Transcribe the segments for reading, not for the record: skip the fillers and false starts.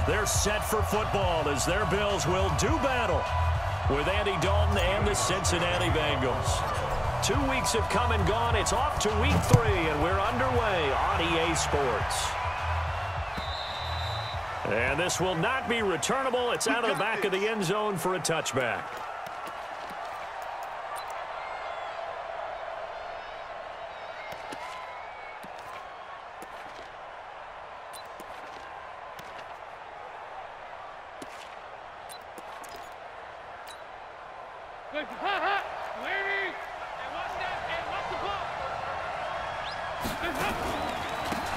They're set for football as their Bills will do battle with Andy Dalton and the Cincinnati Bengals. 2 weeks have come and gone. It's off to week 3, and we're underway on EA Sports. And this will not be returnable. It's out of the back of the end zone for a touchback.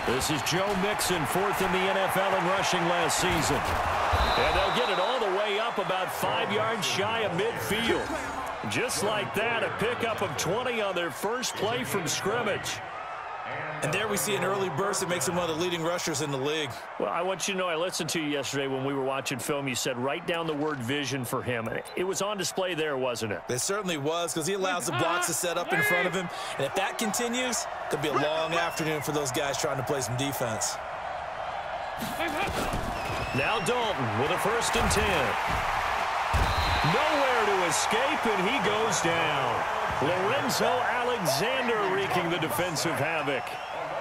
This is Joe Mixon, 4th in the NFL in rushing last season. And they'll get it all the way up about 5 yards shy of midfield. Just like that, a pickup of 20 on their first play from scrimmage. And there we see an early burst that makes him one of the leading rushers in the league. Well, I want you to know, I listened to you yesterday when we were watching film. You said write down the word vision for him. It was on display there, wasn't it? It certainly was, because he allows the blocks to set up in front of him. And if that continues, it could be a long afternoon for those guys trying to play some defense. Now Dalton with a 1st and 10. Nowhere to escape, and he goes down. Lorenzo Alexander wreaking the defensive havoc.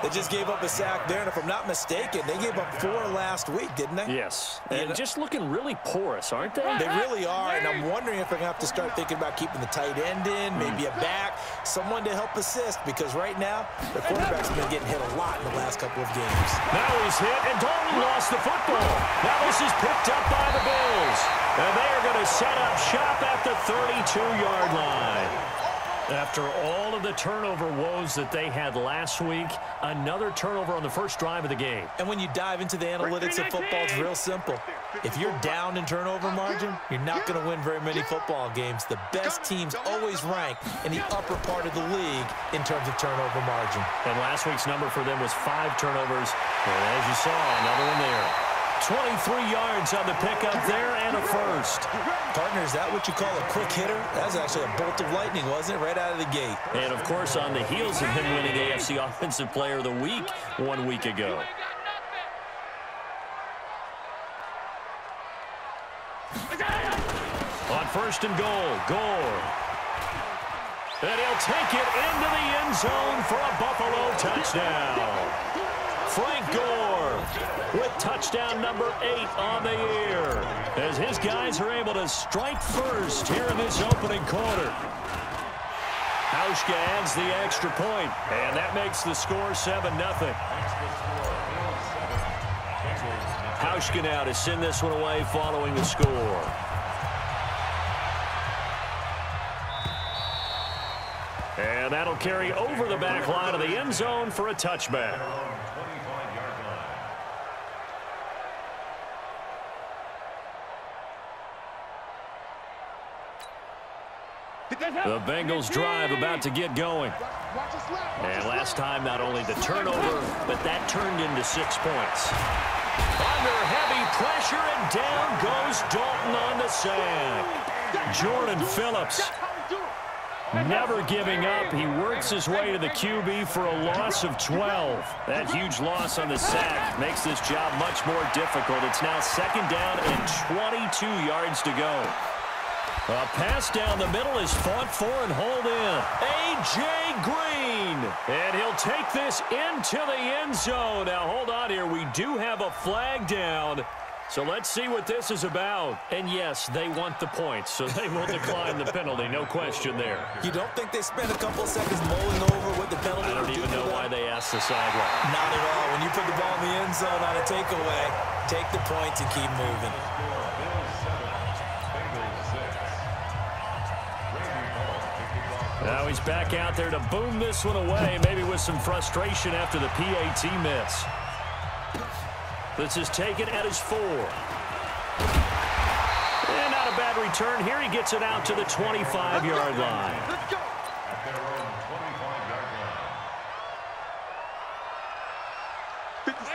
They just gave up a sack there, and if I'm not mistaken, they gave up 4 last week, didn't they? Yes, and just looking really porous, aren't they? They really are, and I'm wondering if they're going to have to start thinking about keeping the tight end in, maybe a back, someone to help assist, because right now, the quarterback's been getting hit a lot in the last couple of games. Now he's hit, and Dalton lost the football. Now this is picked up by the Bills, and they are going to set up shop at the 32-yard line. After all of the turnover woes that they had last week, another turnover on the first drive of the game. And when you dive into the analytics of football, it's real simple. If you're down in turnover margin, you're not going to win very many football games. The best teams always rank in the upper part of the league in terms of turnover margin. And last week's number for them was 5 turnovers. And as you saw, another one there. 23 yards on the pickup there and a first. Partner, is that what you call a quick hitter? That was actually a bolt of lightning, wasn't it? Right out of the gate. And, of course, on the heels of him winning AFC Offensive Player of the Week 1 week ago. On 1st and goal, Gore. And he'll take it into the end zone for a Buffalo touchdown. Frank Gore with touchdown number 8 on the year as his guys are able to strike first here in this opening quarter. Hauschka adds the extra point, and that makes the score 7-0. Hauschka now to send this one away following the score. And that'll carry over the back line of the end zone for a touchback. The Bengals drive about to get going. And last time, not only the turnover, but that turned into 6 points. Under heavy pressure, and down goes Dalton on the sack. Jordan Phillips never giving up. He works his way to the QB for a loss of 12. That huge loss on the sack makes this job much more difficult. It's now 2nd down and 22 yards to go. A pass down the middle is fought for and hauled in. A.J. Green. And he'll take this into the end zone. Now, hold on here. We do have a flag down. So let's see what this is about. And, yes, they want the points, so they will decline the penalty. No question there. You don't think they spent a couple of seconds mulling over what the penalty I don't even know why they asked the sideline. Not at all. When you put the ball in the end zone on a takeaway, take the points and keep moving. Now he's back out there to boom this one away, maybe with some frustration after the PAT miss. This is taken at his 4. And not a bad return here. He gets it out to the 25-yard line.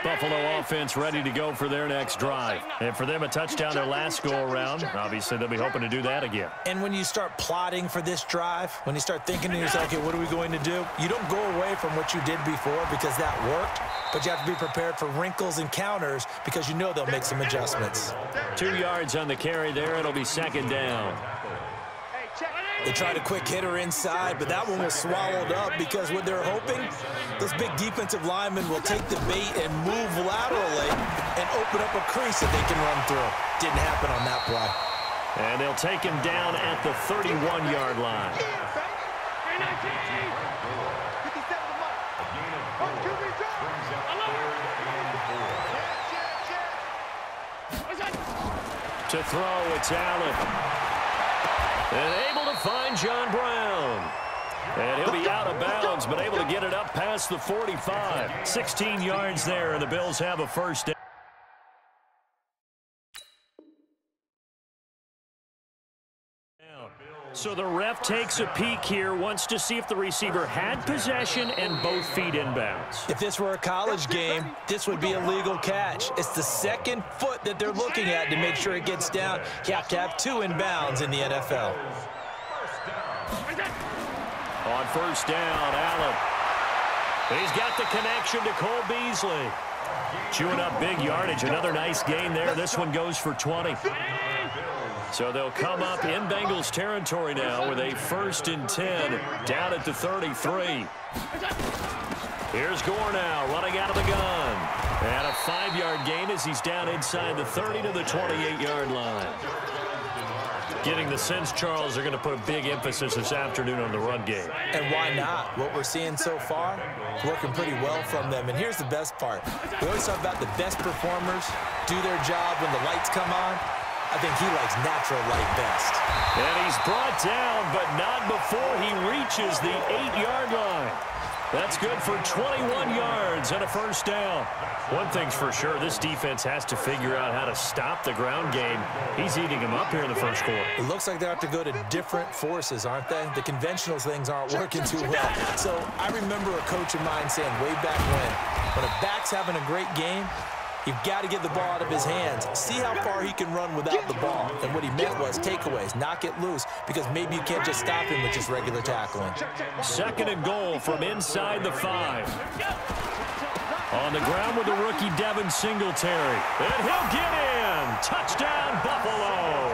Buffalo offense ready to go for their next drive. And for them, a touchdown their last go-around. Obviously, they'll be hoping to do that again. And when you start plotting for this drive, when you start thinking to yourself, okay, what are we going to do? You don't go away from what you did before because that worked, but you have to be prepared for wrinkles and counters because you know they'll make some adjustments. 2 yards on the carry there. It'll be second down. They tried a quick hitter inside, but that one was swallowed up because what they're hoping, those big defensive linemen will take the bait and move laterally and open up a crease that they can run through. Didn't happen on that play. And they'll take him down at the 31-yard line. To throw, it's Allen. And able to find John Brown. And he'll be out of bounds, but able to get it up past the 45. 16 yards there, and the Bills have a first down. So the ref takes a peek here, wants to see if the receiver had possession and both feet inbounds. If this were a college game, this would be a legal catch. It's the second foot that they're looking at to make sure it gets down. You have to have 2 inbounds in the NFL. On first down, Allen. He's got the connection to Cole Beasley. Chewing up big yardage. Another nice gain there. This one goes for 20. So they'll come up in Bengals territory now with a 1st and 10 down at the 33. Here's Gore now running out of the gun. And a 5-yard gain as he's down inside the 30 to the 28-yard line. Getting the sense, Charles, they're going to put a big emphasis this afternoon on the run game. And why not? What we're seeing so far, working pretty well from them. And here's the best part. We always talk about the best performers do their job when the lights come on. I think he likes natural light best. And he's brought down, but not before he reaches the 8-yard line. That's good for 21 yards and a first down. One thing's for sure, this defense has to figure out how to stop the ground game. He's eating them up here in the first quarter. It looks like they have to go to different forces, aren't they? The conventional things aren't working too well. So I remember a coach of mine saying way back when a back's having a great game, you've got to get the ball out of his hands. See how far he can run without the ball. And what he meant was takeaways, knock it loose, because maybe you can't just stop him with just regular tackling. 2nd and goal from inside the 5. On the ground with the rookie Devin Singletary. And he'll get in. Touchdown, Buffalo.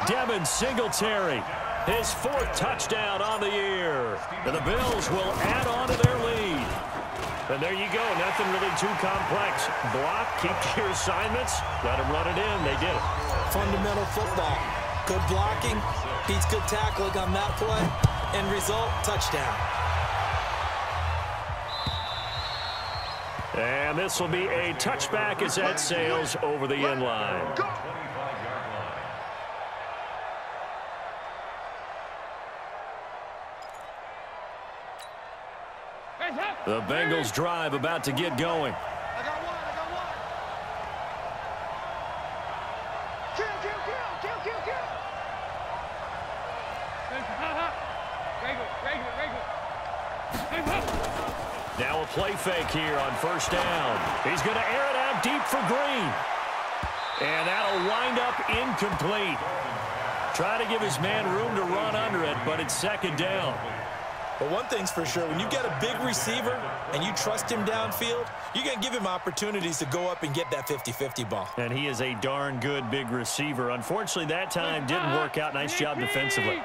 Devin Singletary, his 4th touchdown on the year. And the Bills will add on to their lead. And there you go. Nothing really too complex. Block, keep your assignments, let them run it in. They did it. Fundamental football. Good blocking, beats good tackling on that play. End result, touchdown. And this will be a touchback as that sails over the end line. The Bengals drive about to get going. Now a play fake here on first down. He's going to air it out deep for Green. And that'll wind up incomplete. Try to give his man room to run under it, but it's 2nd down. But one thing's for sure, when you get a big receiver and you trust him downfield, you're going to give him opportunities to go up and get that 50-50 ball. And he is a darn good big receiver. Unfortunately, that time didn't work out. Nice job defensively.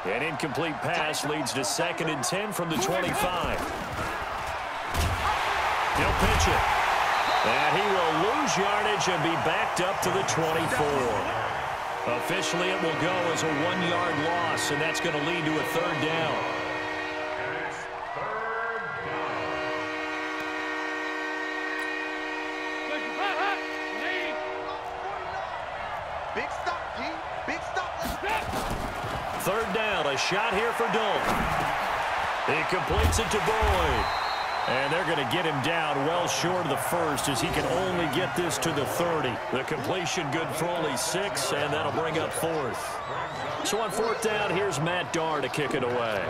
An incomplete pass leads to 2nd and 10 from the 25. He'll pitch it. And he will lose yardage and be backed up to the 24. Officially, it will go as a 1-yard loss, and that's going to lead to a 3rd down. Big stop, G. Big stop. Let's go. 3rd down, a shot here for Dalton. He completes it to Boyd. And they're going to get him down well short of the 1st as he can only get this to the 30. The completion good for only 6, and that'll bring up 4th. So on 4th down, here's Matt Darr to kick it away.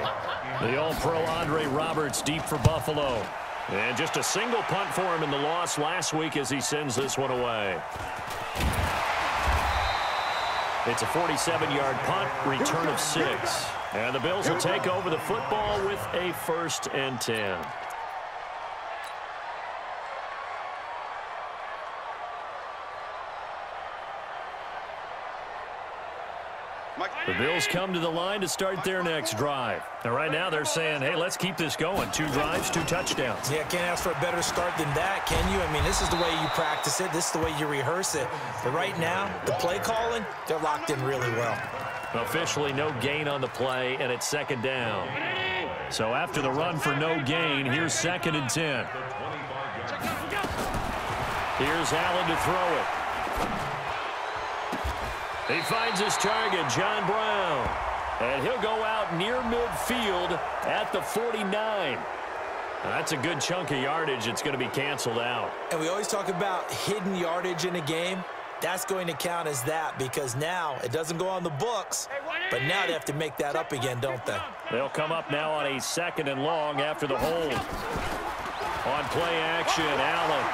The All-Pro Andre Roberts deep for Buffalo. And just a single punt for him in the loss last week as he sends this one away. It's a 47-yard punt, return of 6. And the Bills will take over the football with a 1st and 10. The Bills come to the line to start their next drive. And right now they're saying, hey, let's keep this going. 2 drives, 2 touchdowns. Yeah, can't ask for a better start than that, can you? I mean, this is the way you practice it. This is the way you rehearse it. But right now, the play calling, they're locked in really well. Officially no gain on the play, and it's 2nd down. So after the run for no gain, here's 2nd and 10. Here's Allen to throw it. He finds his target, John Brown. And he'll go out near midfield at the 49. That's a good chunk of yardage. It's going to be canceled out. And we always talk about hidden yardage in a game. That's going to count as that because now it doesn't go on the books, but now they have to make that up again, don't they? They'll come up now on a 2nd and long after the hold. On play action, Allen.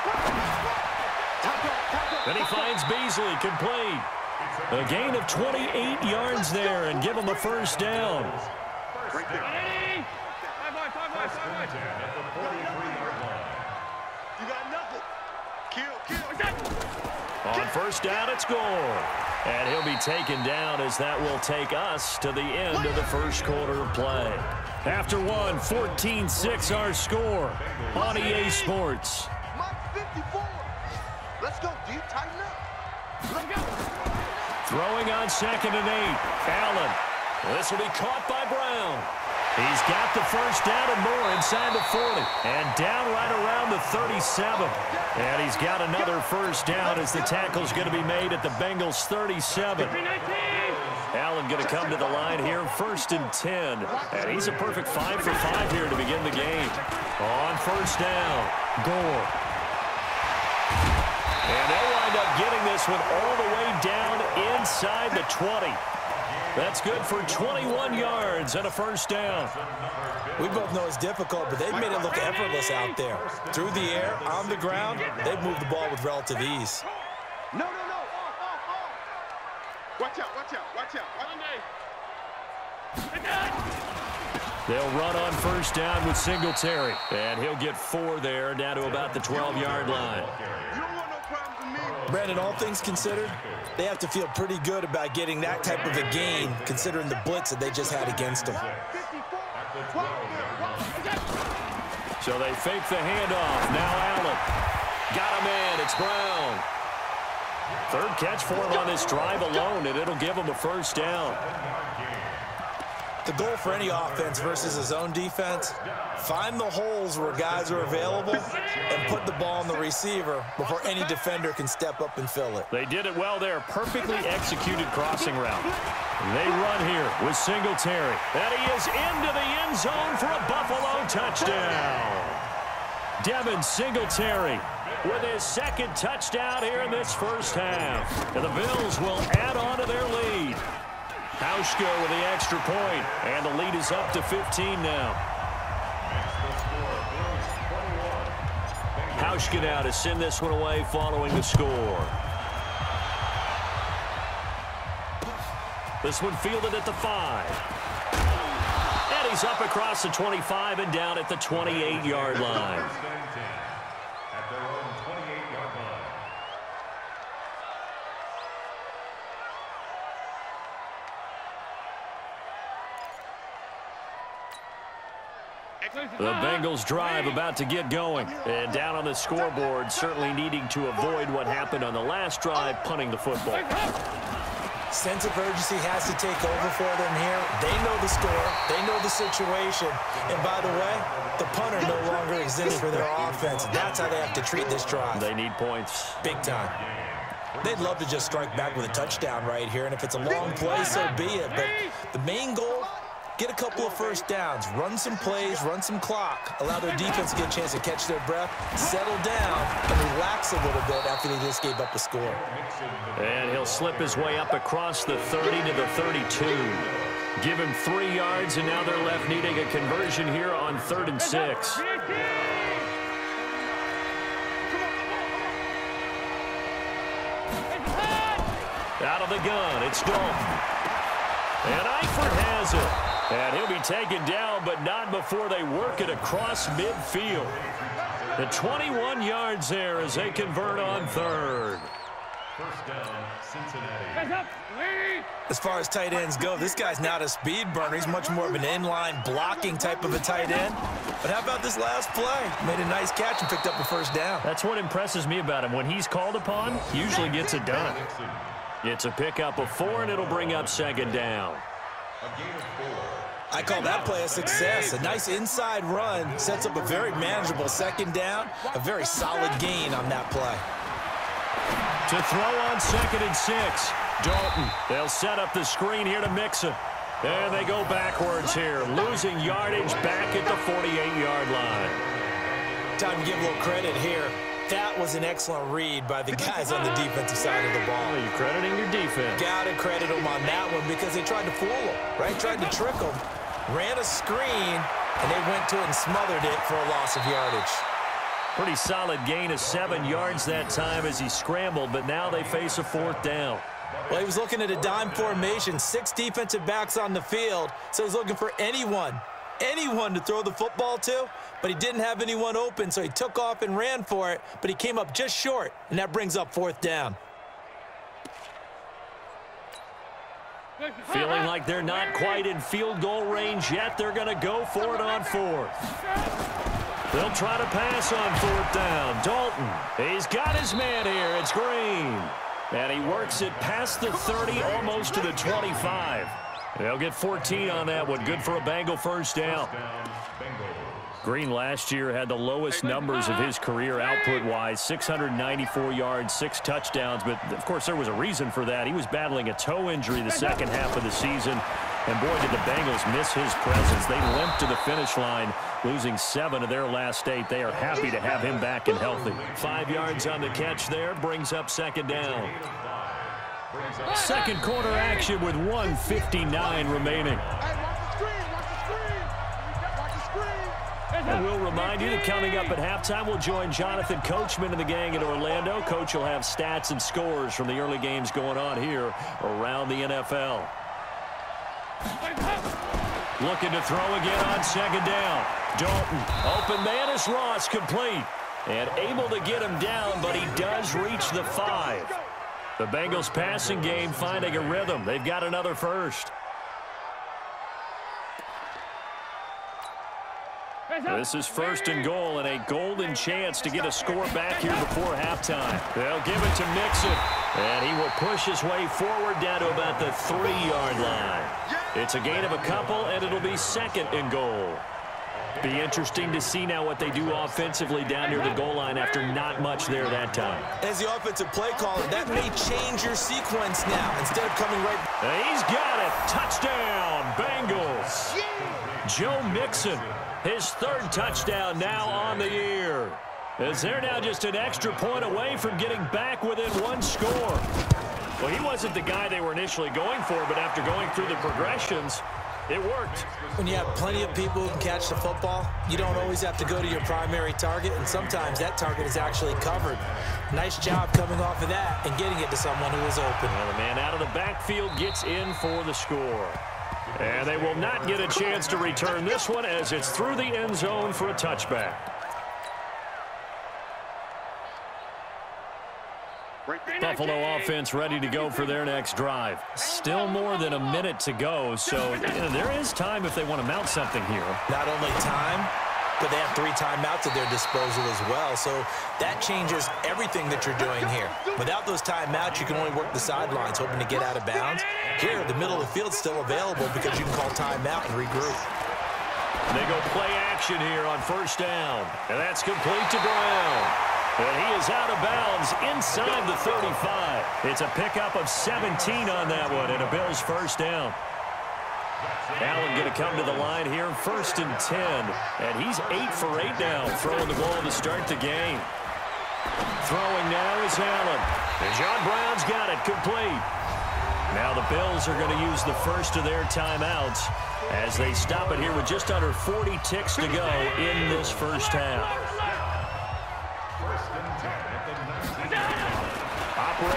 Then he finds Beasley, complete. A gain of 28 yards there and give him a 1st down. On 1st down, it's Gore. And he'll be taken down as that will take us to the end of the 1st quarter of play. After one, 14-6 our score on EA Sports. Let's go, D. Tighten up. Let's go. Throwing on 2nd and 8. Allen. This will be caught by Brown. He's got the 1st down and more inside the 40. And down right around the 37. And he's got another 1st down as the tackle's going to be made at the Bengals' 37. Allen going to come to the line here, 1st and 10. And he's a perfect 5 for 5 here to begin the game. On 1st down, Gore. And they'll wind up getting this one all the way down inside the 20. That's good for 21 yards and a 1st down. We both know it's difficult, but they've made it look effortless out there. Through the air, on the ground, they've moved the ball with relative ease. No. Watch out. They'll run on 1st down with Singletary. And he'll get 4 there, down to about the 12-yard line. Brandon, all things considered, they have to feel pretty good about getting that type of a gain, considering the blitz that they just had against them. So they fake the handoff. Now Allen. Got him in. It's Brown. 3rd catch for him on this drive alone, and it'll give him a 1st down. The goal for any offense versus his own defense, find the holes where guys are available and put the ball on the receiver before any defender can step up and fill it. They did it well there. Perfectly executed crossing route. They run here with Singletary. And he is into the end zone for a Buffalo touchdown. Devin Singletary with his 2nd touchdown here in this 1st half. And the Bills will add on to their lead. Hauschka with the extra point, and the lead is up to 15 now. Hauschka now to send this one away following the score. This one fielded at the 5. And he's up across the 25 and down at the 28-yard line. The Bengals drive about to get going. And down on the scoreboard, certainly needing to avoid what happened on the last drive, punting the football. Sense of urgency has to take over for them here. They know the score. They know the situation. And by the way, the punter no longer exists for their offense. That's how they have to treat this drive. They need points. Big time. They'd love to just strike back with a touchdown right here. And if it's a long play, so be it. But the main goal, get a couple of 1st downs, run some plays, run some clock, allow their defense to get a chance to catch their breath, settle down, and relax a little bit after they just gave up a score. And he'll slip his way up across the 30 to the 32. Give him 3 yards, and now they're left needing a conversion here on 3rd and 6. Out of the gun, it's Dalton. And Eifert has it. And he'll be taken down, but not before they work it across midfield. The 21 yards there as they convert on third. First down, Cincinnati. As far as tight ends go, this guy's not a speed burner. He's much more of an inline blocking type of a tight end. But how about this last play? Made a nice catch and picked up a first down. That's what impresses me about him. When he's called upon, he usually gets it done. It's a pickup of 4, and it'll bring up second down. I call that play a success. A nice inside run sets up a very manageable second down. A very solid gain on that play. To throw on 2nd and 6. Dalton. They'll set up the screen here to mix it. And they go backwards here, losing yardage back at the 48-yard line. Time to give a little credit here. That was an excellent read by the guys on the defensive side of the ball. Well, you're crediting your defense. Got to credit them on that one because they tried to fool them, right? Tried to trick them. Ran a screen, and they went to it and smothered it for a loss of yardage. Pretty solid gain of 7 yards that time as he scrambled, but now they face a 4th down. Well, he was looking at a dime formation, 6 defensive backs on the field, so he's looking for anyone to throw the football to, but he didn't have anyone open, so he took off and ran for it, but he came up just short, and that brings up 4th down. Feeling like they're not quite in field goal range yet, they're going to go for it on 4th. They'll try to pass on 4th down. Dalton, he's got his man here. It's Green. And he works it past the 30, almost to the 25. They'll get 14 on that one. Good for a Bengal first down. Green last year had the lowest numbers of his career output-wise, 694 yards, 6 touchdowns. But, of course, there was a reason for that. He was battling a toe injury the second half of the season. And, boy, did the Bengals miss his presence. They limped to the finish line, losing 7 of their last 8. They are happy to have him back and healthy. 5 yards on the catch there, brings up second down. Second quarter action with 1:59 remaining. And we'll remind you that coming up at halftime, we'll join Jonathan Coachman and the gang in Orlando. Coach will have stats and scores from the early games going on here around the NFL. Looking to throw again on second down. Dalton, open man is Ross, complete. And able to get him down, but he does reach the 5. The Bengals passing game finding a rhythm. They've got another first. This is 1st and goal and a golden chance to get a score back here before halftime. They'll give it to Mixon, and he will push his way forward down to about the 3-yard line. It's a gain of a couple, and it'll be 2nd and goal. Be interesting to see now what they do offensively down near the goal line after not much there that time. As the offensive play caller, that may change your sequence now. Instead of coming right... He's got it. Touchdown, Bengals. Joe Mixon, his 3rd touchdown now on the year. As they're now just an extra point away from getting back within 1 score. Well, he wasn't the guy they were initially going for, but after going through the progressions, it worked. When you have plenty of people who can catch the football, you don't always have to go to your primary target, and sometimes that target is actually covered. Nice job coming off of that and getting it to someone who was open. Well, the man out of the backfield gets in for the score. And they will not get a chance to return this one as it's through the end zone for a touchback. Buffalo offense ready to go for their next drive. Still more than a minute to go, so there is time if they want to mount something here. Not only time, but they have 3 timeouts at their disposal as well, so that changes everything that you're doing here. Without those timeouts, you can only work the sidelines, hoping to get out of bounds. Here, the middle of the field's still available because you can call timeout and regroup. They go play action here on 1st down, and that's complete to Brown. And he is out of bounds inside the 35. It's a pickup of 17 on that one, and a Bills first down. Allen going to come to the line here, 1st and 10. And he's 8 for 8 now, throwing the ball to start the game. Throwing now is Allen. And John Brown's got it, complete. Now the Bills are going to use the first of their timeouts as they stop it here with just under 40 ticks to go in this first half.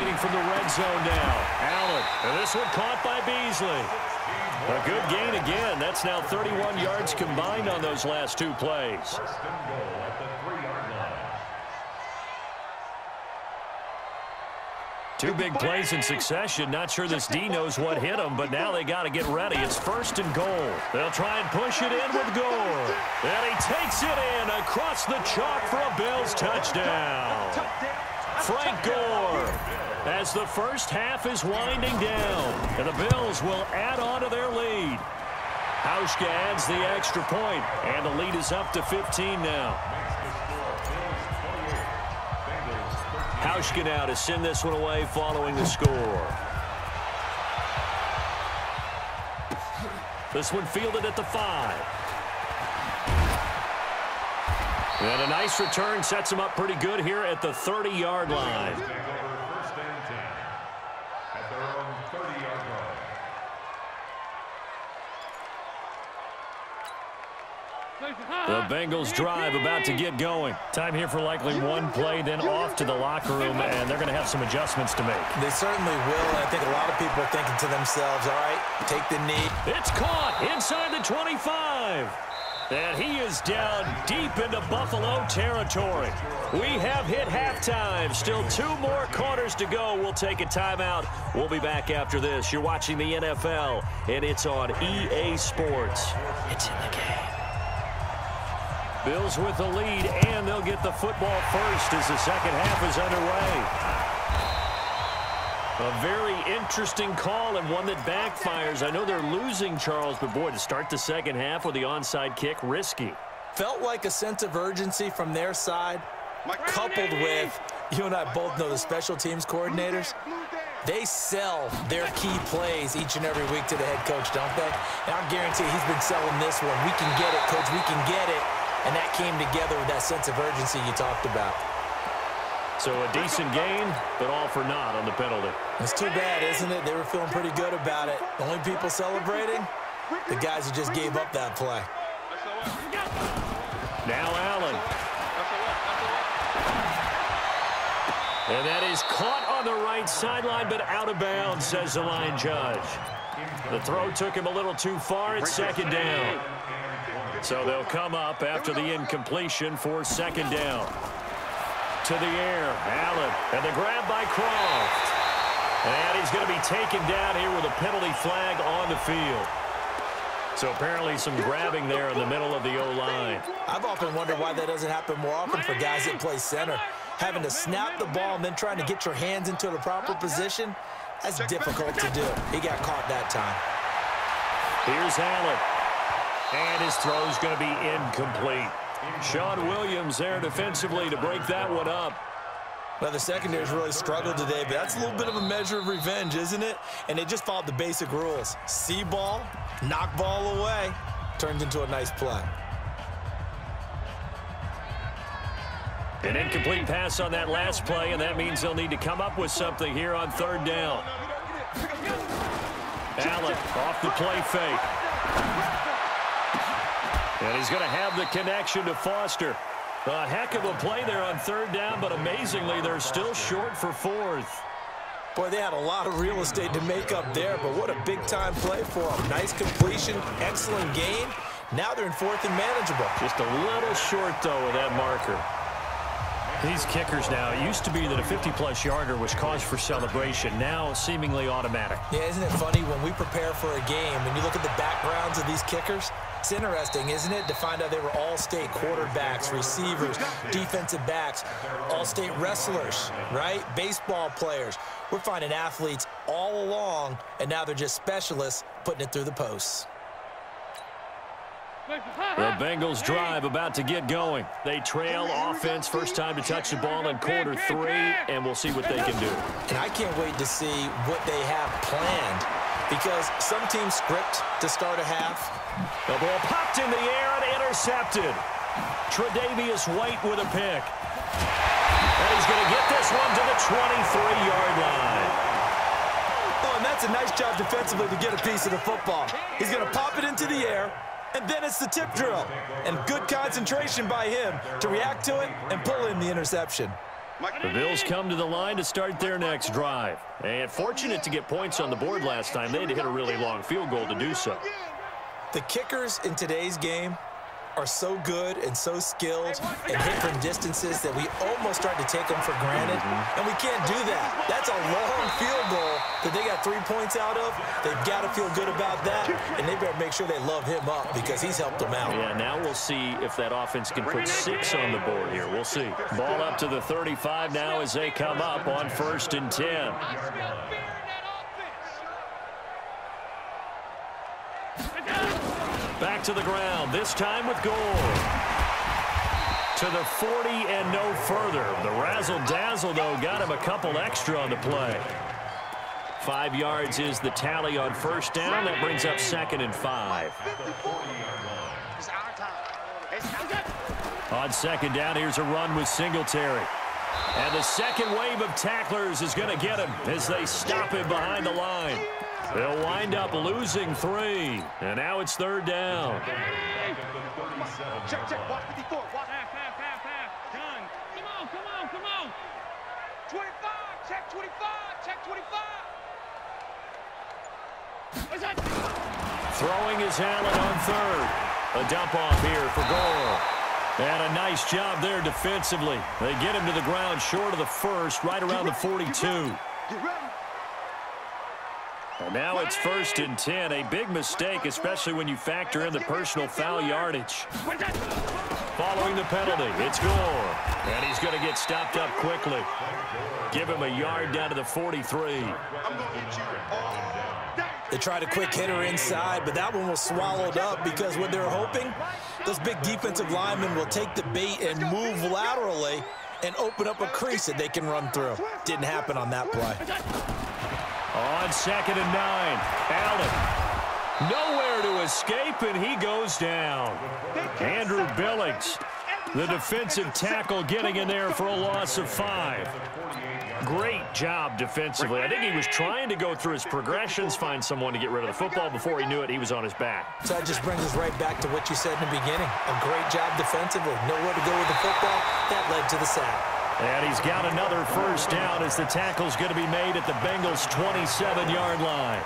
operating from the red zone now. Allen, and this one caught by Beasley. A good gain again. That's now 31 yards combined on those last two plays. First and goal at the 3-yard line. Two big plays in succession. Not sure this D knows what hit him, but now they got to get ready. It's first and goal. They'll try and push it in with Gore. And he takes it in across the chalk for a Bills touchdown. Frank Gore, as the first half is winding down, and the Bills will add on to their lead. Hauschka adds the extra point, and the lead is up to 15 now. Hauschka now to send this one away following the score. This one fielded at the 5. And a nice return sets him up pretty good here at the 30-yard line. First and 10 at their own 30-yard line. The Bengals drive about to get going. Time here for likely one play, then off to the locker room, and they're going to have some adjustments to make. They certainly will, and I think a lot of people are thinking to themselves, all right, take the knee. It's caught inside the 25. And he is down deep into Buffalo territory. We have hit halftime. Still 2 more quarters to go. We'll take a timeout. We'll be back after this. You're watching the NFL, and it's on EA Sports. It's in the game. Bills with the lead, and they'll get the football first as the second half is underway. A very interesting call and one that backfires. I know they're losing, Charles, but boy, to start the second half with the onside kick, risky. Felt like a sense of urgency from their side, coupled with, you and I both know the special teams coordinators. They sell their key plays each and every week to the head coach, don't they? And I guarantee he's been selling this one. We can get it, coach, we can get it. And that came together with that sense of urgency you talked about. So a decent gain, but all for naught on the penalty. It's too bad, isn't it? They were feeling pretty good about it. The only people celebrating, the guys who just gave up that play. Now Allen. And that is caught on the right sideline, but out of bounds, says the line judge. The throw took him a little too far. It's second down. So they'll come up after the incompletion for second down. To the air, Allen, and the grab by Croft. And he's going to be taken down here with a penalty flag on the field. So apparently some grabbing there in the middle of the O-line. I've often wondered why that doesn't happen more often for guys that play center. Having to snap the ball and then trying to get your hands into the proper position, that's difficult to do. He got caught that time. Here's Allen. And his throw's going to be incomplete. Sean Williams there defensively to break that one up. Well, the secondary's really struggled today, but that's a little bit of a measure of revenge, isn't it? And they just followed the basic rules. See ball, knock ball away, turned into a nice play. An incomplete pass on that last play, and that means they'll need to come up with something here on third down. Allen off the play fake. And he's going to have the connection to Foster. A heck of a play there on third down, but amazingly, they're still short for fourth. Boy, they had a lot of real estate to make up there, but what a big-time play for them. Nice completion, excellent gain. Now they're in fourth and manageable. Just a little short, though, of that marker. These kickers now, it used to be that a 50-plus yarder was cause for celebration. Now, seemingly automatic. Yeah, isn't it funny when we prepare for a game, when you look at the backgrounds of these kickers, it's interesting, isn't it, to find out they were all-state quarterbacks, receivers, defensive backs, all-state wrestlers, right? Baseball players. We're finding athletes all along, and now they're just specialists putting it through the posts. The Bengals drive about to get going. They trail offense, first time to touch the ball in quarter 3, and we'll see what they can do. And I can't wait to see what they have planned, because some teams script to start a half. The ball popped in the air and intercepted. Tre'Davious White with a pick. And he's going to get this one to the 23-yard line. Oh, and that's a nice job defensively to get a piece of the football. He's going to pop it into the air, and then it's the tip drill. And good concentration by him to react to it and pull in the interception. The Bills come to the line to start their next drive. And fortunate to get points on the board last time. They had to hit a really long field goal to do so. The kickers in today's game are so good and so skilled and hit from distances that we almost start to take them for granted, and we can't do that. That's a long field goal that they got 3 points out of. They've got to feel good about that, and they better make sure they love him up because he's helped them out. Yeah, now we'll see if that offense can put 6 on the board here. We'll see. Ball up to the 35 now as they come up on 1st and 10. Back to the ground, this time with Gore. To the 40 and no further. The razzle-dazzle, though, got him a couple extra on the play. 5 yards is the tally on 1st down. That brings up 2nd and 5. On 2nd down, here's a run with Singletary. And the second wave of tacklers is going to get him as they stop him behind the line. They'll wind up losing 3. And now it's 3rd down. Check, watch 54. Watch. Half. Done. Come on. 25. Check 25. Throwing is Allen on 3rd. A dump off here for Gore. And a nice job there defensively. They get him to the ground short of the 1st, right around the 42. Get ready. And now it's 1st and 10. A big mistake, especially when you factor in the personal foul yardage. Following the penalty, it's Gore. And he's going to get stopped up quickly. Give him a yard down to the 43. They tried a quick hitter inside, but that one was swallowed up because what they're hoping, those big defensive linemen will take the bait and move laterally and open up a crease that they can run through. Didn't happen on that play. On 2nd and 9, Allen. Nowhere to escape, and he goes down. Andrew Billings, the defensive tackle, getting in there for a loss of 5. Great job defensively. I think he was trying to go through his progressions, find someone to get rid of the football. Before he knew it, he was on his back. So that just brings us right back to what you said in the beginning. A great job defensively. Nowhere to go with the football. That led to the sack. And he's got another 1st down as the tackle's going to be made at the Bengals' 27-yard line.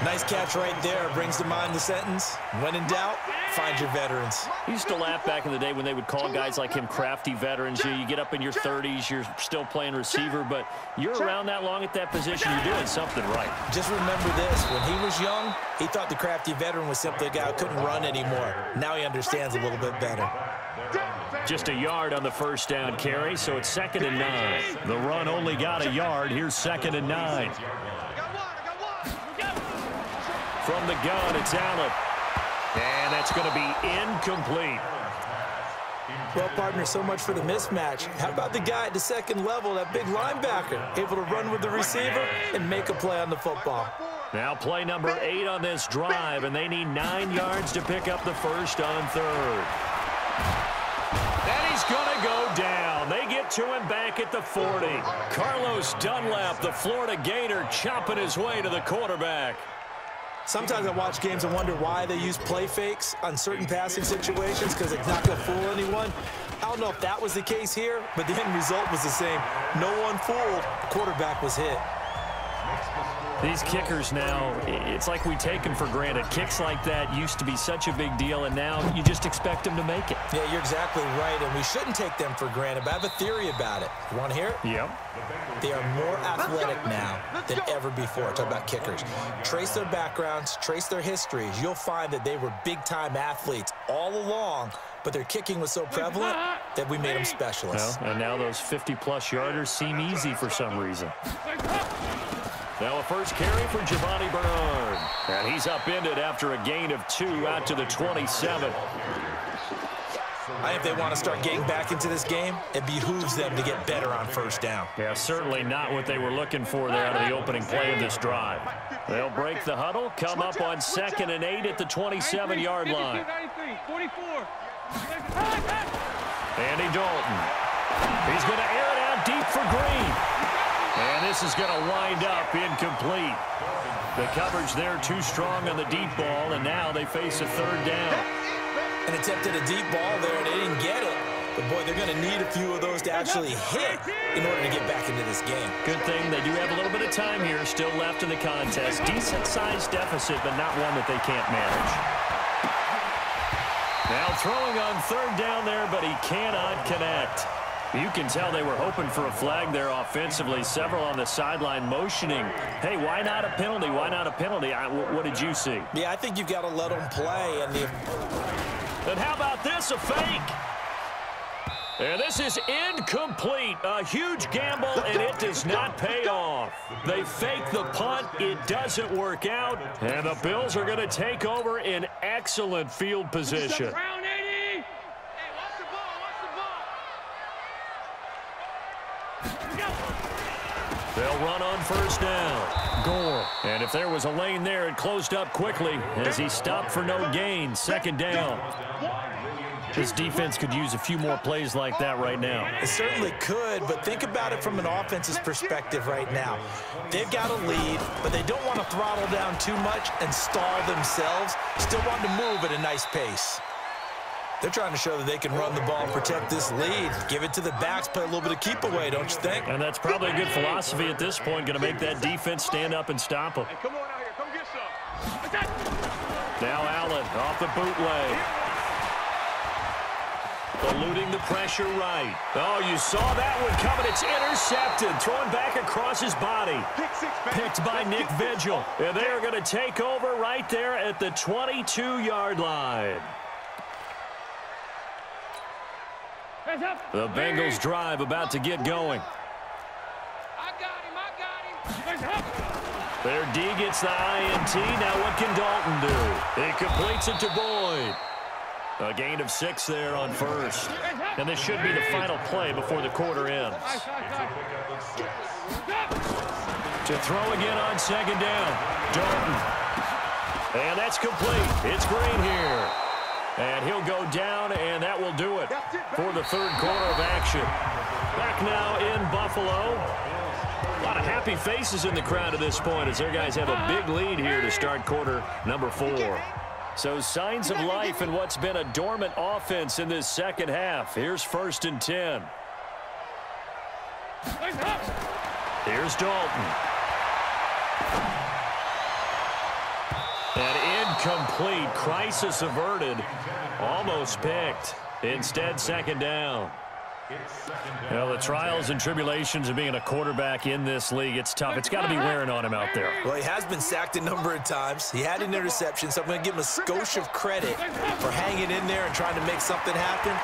Nice catch right there. Brings to mind the sentence, when in doubt, find your veterans. I used to laugh back in the day when they would call guys like him crafty veterans. You get up in your 30s, you're still playing receiver, but you're around that long at that position, you're doing something right. Just remember this. When he was young, he thought the crafty veteran was simply a guy who couldn't run anymore. Now he understands a little bit better. Just a yard on the 1st down carry, so it's 2nd and 9. The run only got a yard. Here's 2nd and 9. From the gun, it's Allen. And that's going to be incomplete. Well, partner, so much for the mismatch. How about the guy at the 2nd level, that big linebacker, able to run with the receiver and make a play on the football? Now play number 8 on this drive, and they need 9 yards to pick up the 1st on 3rd. And he's going to go down. They get to him back at the 40. Carlos Dunlap, the Florida Gator, chopping his way to the quarterback. Sometimes I watch games and wonder why they use play fakes on certain passing situations because it's not going to fool anyone. I don't know if that was the case here, but the end result was the same. No one fooled. The quarterback was hit. These kickers now, it's like we take them for granted. Kicks like that used to be such a big deal, and now you just expect them to make it. Yeah, you're exactly right, and we shouldn't take them for granted, but I have a theory about it. You want to hear it? Yep. They are more athletic now than ever before. Talk about kickers. Trace their backgrounds, trace their histories. You'll find that they were big-time athletes all along, but their kicking was so prevalent that we made them specialists. Well, and now those 50-plus yarders seem easy for some reason. Now a first carry for Giovanni Bernard. And he's upended after a gain of 2 out to the 27. I think they want to start getting back into this game. It behooves them to get better on 1st down. Yeah, certainly not what they were looking for there out of the opening play of this drive. They'll break the huddle, come up on 2nd and 8 at the 27-yard line. Andy Dalton. He's going to air it out deep for Green. And this is going to wind up incomplete. The coverage there too strong on the deep ball, and now they face a 3rd down. And attempted a deep ball there, and they didn't get it. But, boy, they're going to need a few of those to actually hit in order to get back into this game. Good thing they do have a little bit of time here still left in the contest. Decent-sized deficit, but not one that they can't manage. Now throwing on third down there, but he cannot connect. You can tell they were hoping for a flag there offensively. Several on the sideline motioning, hey, why not a penalty? Why not a penalty? What did you see? Yeah, I think you've got to let them play. And how about this, a fake? And this is incomplete. A huge gamble, and it does not pay off. They fake the punt. It doesn't work out. And the Bills are going to take over in excellent field position. Round 80. Hey, watch the ball. They'll run on first down. Gore. And if there was a lane there, it closed up quickly as he stopped for no gain. Second down. This defense could use a few more plays like that right now. It certainly could, but think about it from an offense's perspective right now. They've got a lead, but they don't want to throttle down too much and stall themselves. Still want to move at a nice pace. They're trying to show that they can run the ball and protect this lead. Give it to the backs, play a little bit of keep away, don't you think? And that's probably a good philosophy at this point, going to make that defense stand up and stop them. Hey, come on out here. Come get some. Now Allen off the bootleg. Eluding the pressure right. Oh, you saw that one coming. It's intercepted. Throwing back across his body. Picked by Nick Vigil. And they are going to take over right there at the 22-yard line. The Bengals drive about to get going. I got him. Their D gets the INT. Now what can Dalton do? He completes it to Boyd. A gain of 6 there on first. And this should be the final play before the quarter ends. To throw again on second down. Dalton. And that's complete. It's Green here. And he'll go down, and that will do it for the third quarter of action. Back now in Buffalo. A lot of happy faces in the crowd at this point as their guys have a big lead here to start quarter number 4. So signs of life in what's been a dormant offense in this second half. Here's 1st and 10. Here's Dalton. And incomplete. Crisis averted. Almost picked. Instead, second down. Well, the trials and tribulations of being a quarterback in this league, it's tough. It's got to be wearing on him out there. Well, he has been sacked a number of times. He had an interception, so I'm going to give him a skosh of credit for hanging in there and trying to make something happen,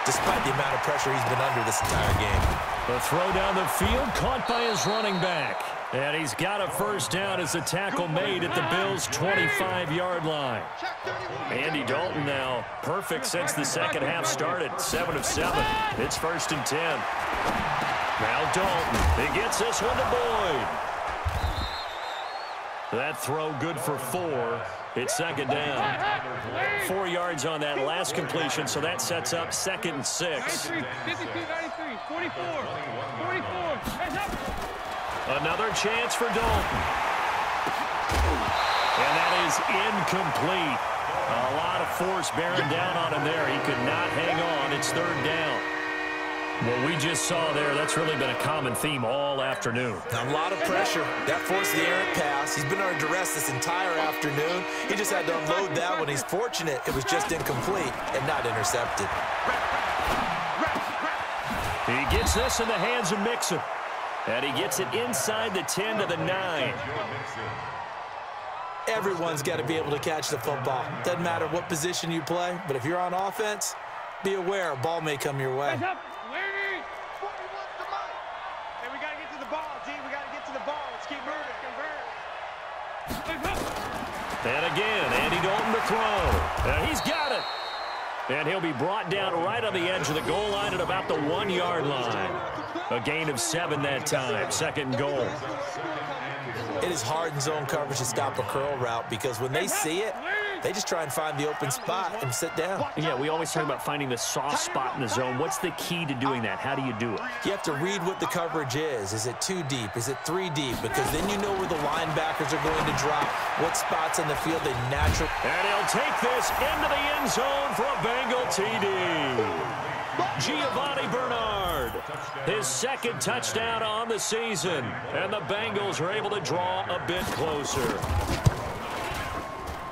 despite the amount of pressure he's been under this entire game. The throw down the field, caught by his running back. And he's got a first down as the tackle made at the Bills' 25-yard line. Andy Dalton now perfect since the second half started, 7 of 7. It's 1st and 10. Now Dalton, he gets this one to Boyd. That throw good for 4. It's second down. 4 yards on that last completion, so that sets up 2nd and 6. 52, 93, 44, 44. Heads up. Another chance for Dalton. And that is incomplete. A lot of force bearing down on him there. He could not hang on. It's 3rd down. What we just saw there, that's really been a common theme all afternoon. A lot of pressure. That forced the errant pass. He's been under duress this entire afternoon. He just had to unload that one. He's fortunate it was just incomplete and not intercepted. He gets this in the hands of Mixon. And he gets it inside the 10 to the 9. Everyone's got to be able to catch the football. Doesn't matter what position you play, but if you're on offense, be aware a ball may come your way. Heads up. Larry. Hey, we got to get to the ball, G. We got to get to the ball. Let's keep moving. And again, Andy Dalton to throw. And he's got it. And he'll be brought down right on the edge of the goal line at about the 1-yard line. A gain of 7 that time. 2nd and goal. It is hard in zone coverage to stop a curl route because when they see it, they just try and find the open spot and sit down. Yeah, we always talk about finding the soft spot in the zone. What's the key to doing that? How do you do it? You have to read what the coverage is. Is it 2 deep? Is it 3 deep? Because then you know where the linebackers are going to drop, what spots on the field they naturally... And he'll take this into the end zone for a Bengal TD. Giovanni Bernard, his second touchdown on the season. And the Bengals are able to draw a bit closer.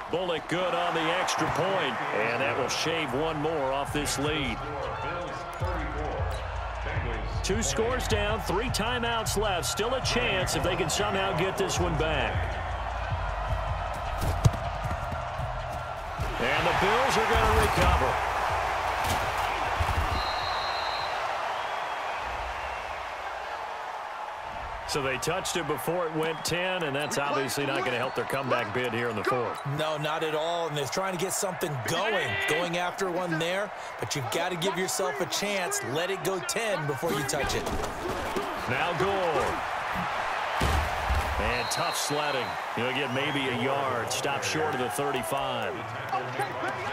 Bullock good on the extra point, and that will shave one more off this lead. 2 scores down, 3 timeouts left. Still a chance if they can somehow get this one back. And the Bills are going to recover. So they touched it before it went 10, and that's obviously not going to help their comeback bid here in the 4th. No, not at all, and they're trying to get something going after one there, but you've got to give yourself a chance. Let it go 10 before you touch it. Now Gore. And tough sledding. He'll get maybe a yard. Stop short of the 35.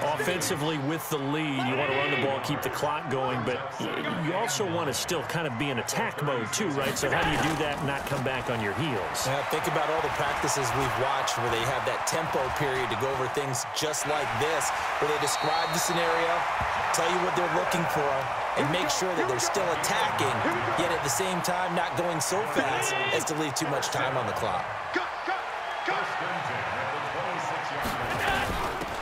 Offensively with the lead, you want to run the ball, keep the clock going, but you also want to still kind of be in attack mode too, right? So how do you do that and not come back on your heels? Yeah, think about all the practices we've watched where they have that tempo period to go over things just like this, where they describe the scenario, tell you what they're looking for, and make sure that they're still attacking, yet at the same time not going so fast as to leave too much time on the clock.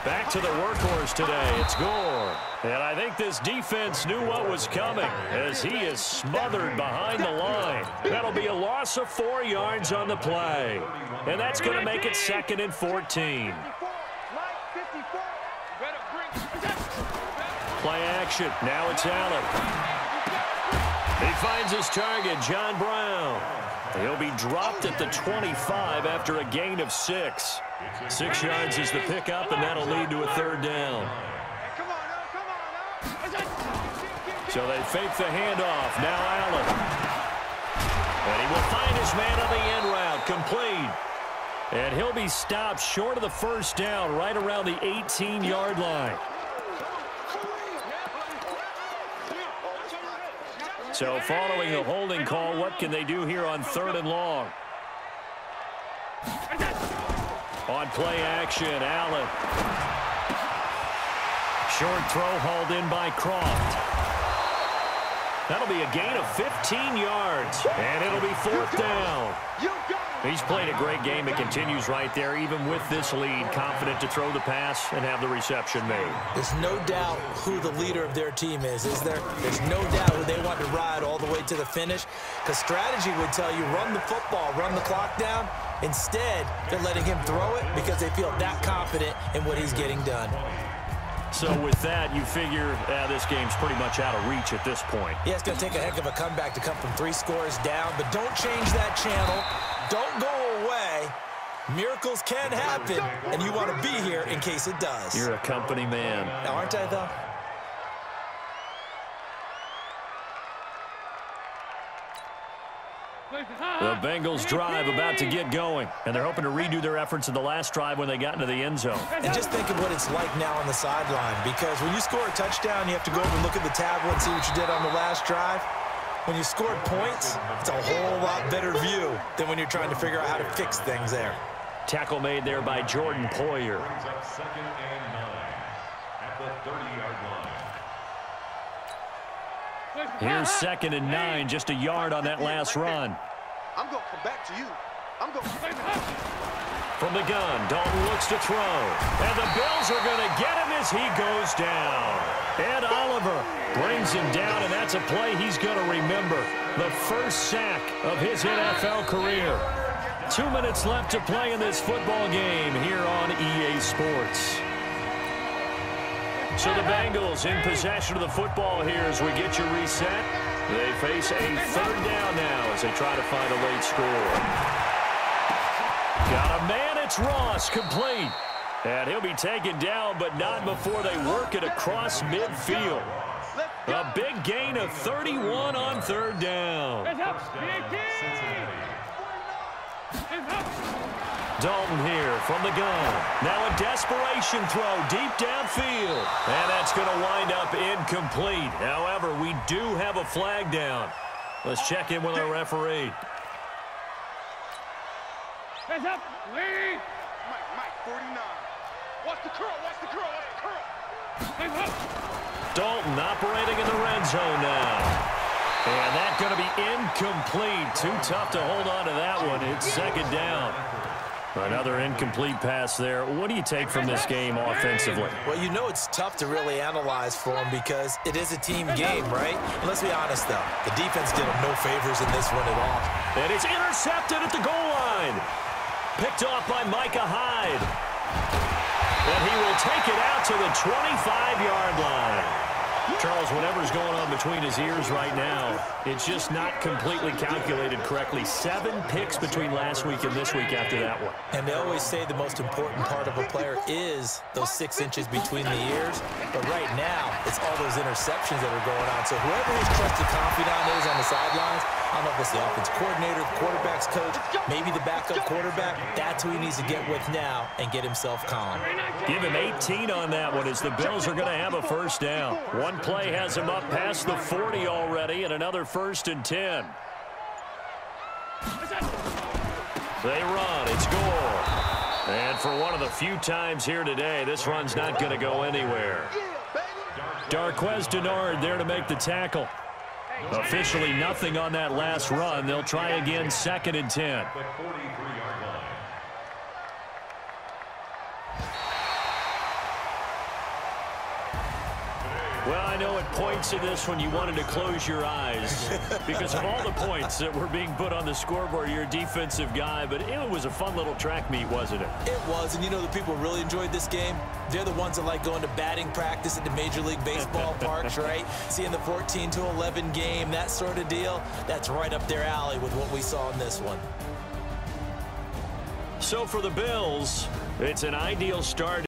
Back to the workhorse today. It's Gore. And I think this defense knew what was coming as he is smothered behind the line. That'll be a loss of 4 yards on the play. And that's going to make it 2nd and 14. Play action. Now it's Allen. He finds his target, John Brown. He'll be dropped at the 25 after a gain of 6. 6 yards is the pickup, and that'll lead to a 3rd down. So they fake the handoff. Now Allen. And he will find his man on the end route. Complete. And he'll be stopped short of the 1st down, right around the 18-yard line. So following the holding call, what can they do here on 3rd and long? On play action, Allen. Short throw hauled in by Croft. That'll be a gain of 15 yards, and it'll be 4th down. He's played a great game. It continues right there, even with this lead, confident to throw the pass and have the reception made. There's no doubt who the leader of their team is there? There's no doubt who they want to ride all the way to the finish, because strategy would tell you run the football, run the clock down. Instead, they're letting him throw it because they feel that confident in what he's getting done. So with that, you figure this game's pretty much out of reach at this point. Yeah, it's going to take a heck of a comeback to come from 3 scores down, but don't change that channel. Don't go away. Miracles can happen, and you want to be here in case it does. You're a company man. Now, aren't I, though? The Bengals drive about to get going, and they're hoping to redo their efforts in the last drive when they got into the end zone. And just think of what it's like now on the sideline, because when you score a touchdown, you have to go over and look at the tablet and see what you did on the last drive. When you scored points, it's a whole lot better view than when you're trying to figure out how to fix things there. Tackle made there by Jordan Poyer. Here's 2nd and 9, just a yard on that last run. I'm going to come back to you. I'm going to... From the gun, Dalton looks to throw. And the Bills are going to get him as he goes down. Ed Oliver brings him down, and that's a play he's going to remember. The first sack of his NFL career. 2 minutes left to play in this football game here on EA Sports. So the Bengals in possession of the football here as we get you reset. They face a 3rd down now as they try to find a late score. Got a man, it's Ross, complete. And he'll be taken down, but not before they work it across midfield. A big gain of 31 on 3rd down. Dalton here from the gun. Now a desperation throw deep downfield. And that's going to wind up incomplete. However, we do have a flag down. Let's check in with our referee. Hands up, lead. Mike, 49. Watch the curl, watch the curl, watch the curl. Hands up. Dalton operating in the red zone now. And that's going to be incomplete. Too tough to hold on to that one. It's second down. Another incomplete pass there. What do you take from this game offensively? Well, you know it's tough to really analyze for them because it is a team game, right? And let's be honest, though. The defense did them no favors in this one at all. And it's intercepted at the goal line. Picked off by Micah Hyde. And he will take it out to the 25-yard line. Charles, whatever's going on between his ears right now, it's just not completely calculated correctly. 7 picks between last week and this week after that one. And they always say the most important part of a player is those 6 inches between the ears. But right now, it's all those interceptions that are going on. So whoever his trusted confidant is on the sidelines, I don't know if it's the offense coordinator, the quarterback's coach, maybe the backup quarterback, that's who he needs to get with now and get himself calm. Give him 18 on that one as the Bills are going to have a first down. One play has him up past the 40 already, and another 1st and 10. They run. It's goal. And for one of the few times here today, this run's not going to go anywhere. Darquez Denard there to make the tackle. Officially nothing on that last run. They'll try again, 2nd and 10. Well, I know at points in this one you wanted to close your eyes because of all the points that were being put on the scoreboard. You're a defensive guy, but it was a fun little track meet, wasn't it? It was, and you know the people really enjoyed this game? They're the ones that like going to batting practice at the Major League Baseball parks, right? Seeing the 14-11 game, that sort of deal, that's right up their alley with what we saw in this one. So for the Bills, it's an ideal start.